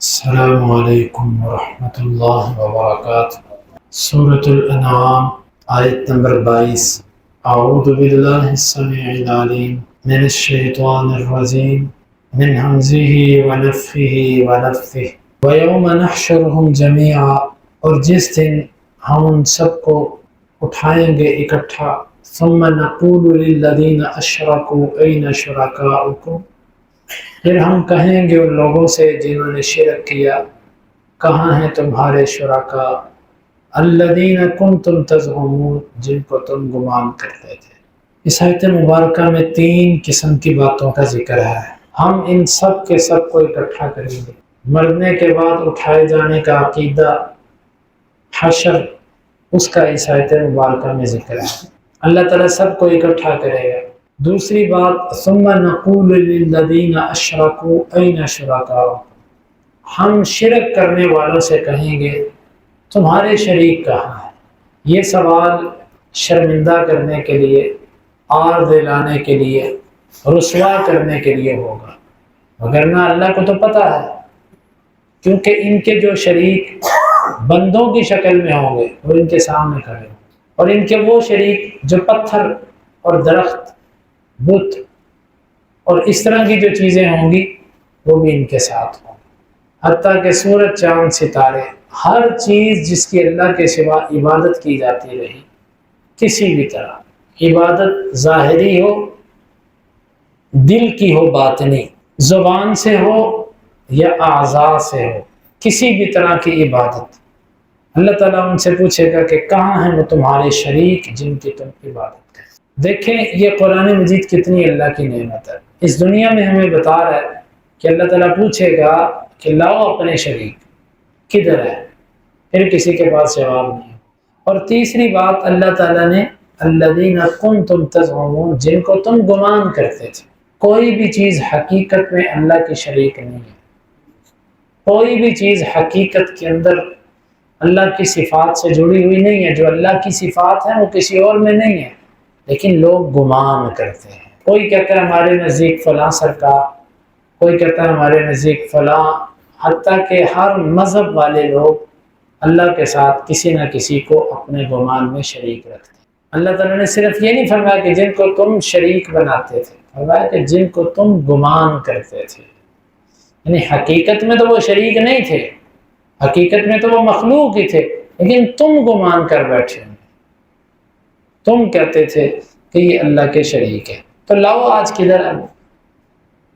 السلام علیکم ورحمۃ اللہ وبرکاتہ۔ سورۃ الانعام آیت نمبر 22۔ اعوذ باللہ السمیع العلیم من الشیطان الرجیم من ہمزہ ونفخہ ونفثہ ویوم نحشرہم جمیعا، اور جس دن ہم ان سب کو اٹھائیں گے اکٹھا، ثم نقول للذین اشرکوا این شرکاؤکم، پھر ہم کہیں گے ان لوگوں سے جنہوں نے شرک کیا، کہاں ہیں تمہارے شرکا، الذین کنتم تزعمون، جن کو تم گمان کرتے تھے۔ اس آیت مبارکہ میں 3 قسم کی باتوں کا ذکر ہے۔ ہم ان سب کے سب کو اکٹھا کریں گے، مرنے کے بعد اٹھائے جانے کا عقیدہ، حشر، اس کا اس آیت مبارکہ میں ذکر ہے۔ اللہ تعالیٰ سب کو اکٹھا کرے گا۔ دوسری بات، ثم نقول للذین اشرکوا این شرکاؤکم، ہم شرک کرنے والوں سے کہیں گے تمہارے شریک کہاں ہیں۔ یہ سوال شرمندہ کرنے کے لیے، آر دلانے کے لیے، رسوا کرنے کے لیے ہوگا، وگرنہ اللہ کو تو پتہ ہے، کیونکہ ان کے جو شریک بندوں کی شکل میں ہوں گے وہ ان کے سامنے کھڑے ہوں گے، اور ان کے وہ شریک جو پتھر اور درخت، بت اور اس طرح کی جو چیزیں ہوں گی وہ بھی ان کے ساتھ ہوں گی، حتیٰ کہ سورج، چاند، ستارے، ہر چیز جس کی اللہ کے سوا عبادت کی جاتی رہی، کسی بھی طرح عبادت ظاہری ہو، دل کی ہو، باطنی، زبان سے ہو یا اعضاء سے ہو، کسی بھی طرح کی عبادت، اللہ تعالیٰ ان سے پوچھے گا کہ کہاں ہیں وہ تمہارے شریک جن کی تم عبادت کرتے۔ دیکھیں یہ قرآن مجید کتنی اللہ کی نعمت ہے۔ اس دنیا میں ہمیں بتا رہا ہے کہ اللہ تعالیٰ پوچھے گا کہ لاؤ اپنے شریک، کدھر ہے؟ پھر کسی کے پاس جواب نہیں ہے۔ اور تیسری بات، اللہ تعالیٰ نے الذین کنتم تزعمون، جن کو تم گمان کرتے تھے۔ کوئی بھی چیز حقیقت میں اللہ کی شریک نہیں ہے، کوئی بھی چیز حقیقت کے اندر اللہ کی صفات سے جڑی ہوئی نہیں ہے۔ جو اللہ کی صفات ہیں وہ کسی اور میں نہیں ہے، لیکن لوگ گمان کرتے ہیں۔ کوئی کہتا ہے ہمارے نزدیک فلاں سرکار، کوئی کہتا ہے ہمارے نزدیک فلاں، حتیٰ کہ ہر مذہب والے لوگ اللہ کے ساتھ کسی نہ کسی کو اپنے گمان میں شریک رکھتے ہیں۔ اللہ تعالیٰ نے صرف یہ نہیں فرمایا کہ جن کو تم شریک بناتے تھے، فرمایا کہ جن کو تم گمان کرتے تھے، یعنی حقیقت میں تو وہ شریک نہیں تھے، حقیقت میں تو وہ مخلوق ہی تھے، لیکن تم گمان کر بیٹھے، تم کہتے تھے کہ یہ اللہ کے شریک ہے۔ تو لاؤ آج کدھر ہے،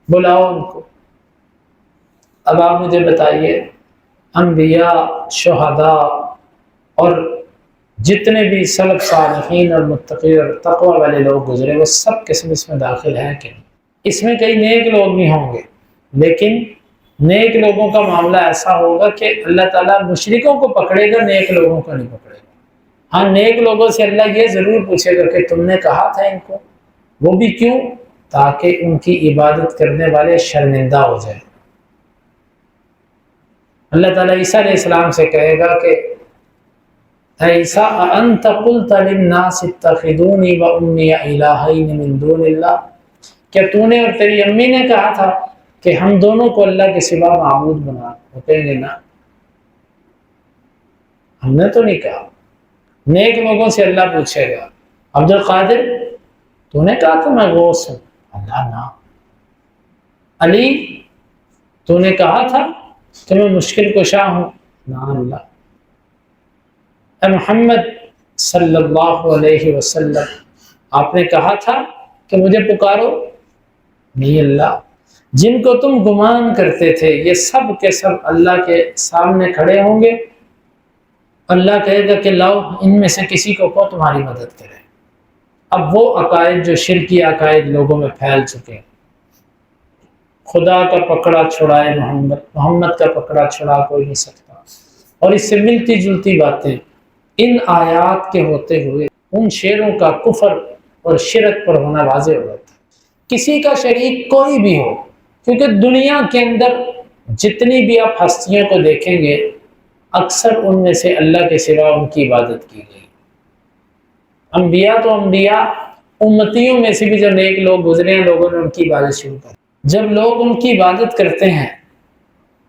بلاؤ ان کو۔ اب آپ مجھے بتائیے، انبیاء، شہداء اور جتنے بھی سلف صالحین اور متقی اور تقوی والے لوگ گزرے، وہ سب قسم اس میں داخل ہیں کہ نہیں؟ اس میں کئی نیک لوگ بھی ہوں گے، لیکن نیک لوگوں کا معاملہ ایسا ہوگا کہ اللہ تعالیٰ مشرکوں کو پکڑے گا، نیک لوگوں کو نہیں پکڑے گا۔ ہاں، نیک لوگوں سے اللہ یہ ضرور پوچھے گا کہ تم نے کہا تھا ان کو، وہ بھی کیوں؟ تاکہ ان کی عبادت کرنے والے شرمندہ ہو جائیں۔ اللہ تعالیٰ عیسیٰ علیہ السلام سے کہے گا کہ اے عیسیٰ اَأَنْتَ قُلْتَ لِلنَّاسِ اتَّخِذُونِي وَأُمِّيَ إِلَٰهَيْنِ مِن دُونِ اللَّهِ، کیا تو نے اور تیری امی نے کہا تھا کہ ہم دونوں کو اللہ کے سوا معبود بنا؟ وہ کہیں گے نا، ہم نے تو نہیں کہا۔ نیک لوگوں سے اللہ پوچھے گا، عبد القادر تو نے کہا تھا میں غوث ہوں؟ اللہ نا۔ علی تو نے کہا تھا کہ میں مشکل کشا ہوں؟ نا اللہ۔ اے محمد صلی اللہ علیہ وسلم، آپ نے کہا تھا کہ مجھے پکارو؟ نہیں اللہ۔ جن کو تم گمان کرتے تھے یہ سب کے سب اللہ کے سامنے کھڑے ہوں گے، اللہ کہے گا کہ لاؤ ان میں سے کسی کو تمہاری مدد کرے۔ اب وہ عقائد جو شرکی عقائد لوگوں میں پھیل چکے ہیں، خدا کا پکڑا چھڑائے محمد کا پکڑا چھڑا کوئی نہیں سکتا، اور اس سے ملتی جلتی باتیں ان آیات کے ہوتے ہوئے ان شیروں کا کفر اور شرک پر ہونا واضح ہو جاتا ہے۔ کسی کا شریک کوئی بھی ہو، کیونکہ دنیا کے اندر جتنی بھی آپ ہستیوں کو دیکھیں گے، اکثر ان میں سے اللہ کے سوا ان کی عبادت کی گئی۔ انبیاء تو انبیاء، امتیوں میں سے بھی جو نیک لوگ گزرے ہیں، لوگوں نے ان کی عبادت شروع کر۔ جب لوگ ان کی عبادت کرتے ہیں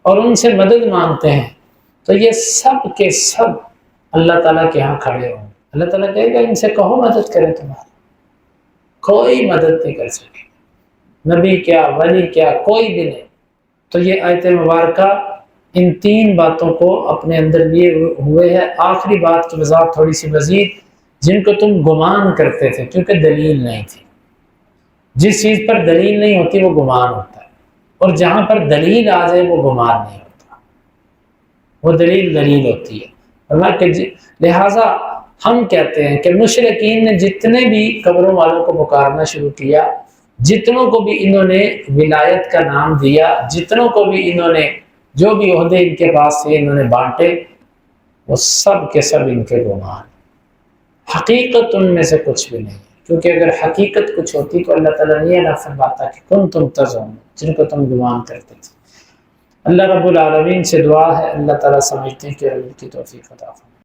اور ان سے مدد مانگتے ہیں تو یہ سب کے سب اللہ تعالیٰ کے ہاں کھڑے ہوں. اللہ تعالیٰ کہے گا ان سے کہو مدد کرے تمہاری. کوئی مدد نہیں کر سکے، نبی کیا ولی کیا کوئی بھی نہیں. تو یہ آیت مبارکہ ان تین باتوں کو اپنے اندر لیے ہوئے ہے. آخری بات کی وضاحت تھوڑی سی مزید، جن کو تم گمان کرتے تھے کیونکہ دلیل نہیں تھی. جس چیز پر دلیل نہیں ہوتی وہ گمان ہوتا ہے، اور جہاں پر دلیل آ جائے وہ گمان نہیں ہوتا، وہ دلیل ہوتی ہے. لہٰذا ہم کہتے ہیں کہ مشرکین نے جتنے بھی قبروں والوں کو پکارنا شروع کیا، جتنوں کو بھی انہوں نے ولایت کا نام دیا، جتنوں کو بھی انہوں نے جو بھی عہدے ان کے پاس تھے انہوں نے بانٹے، وہ سب کے سب ان کے گمان. حقیقت ان میں سے کچھ بھی نہیں، کیونکہ اگر حقیقت کچھ ہوتی تو اللہ تعالیٰ نے یہ نہ فرماتا کہ کنتم تزعمون، جن کو تم گمان کرتے تھے. اللہ رب العالمین سے دعا ہے اللہ تعالیٰ سمجھنے کی اور ان کی توفیق عطا فرمائے.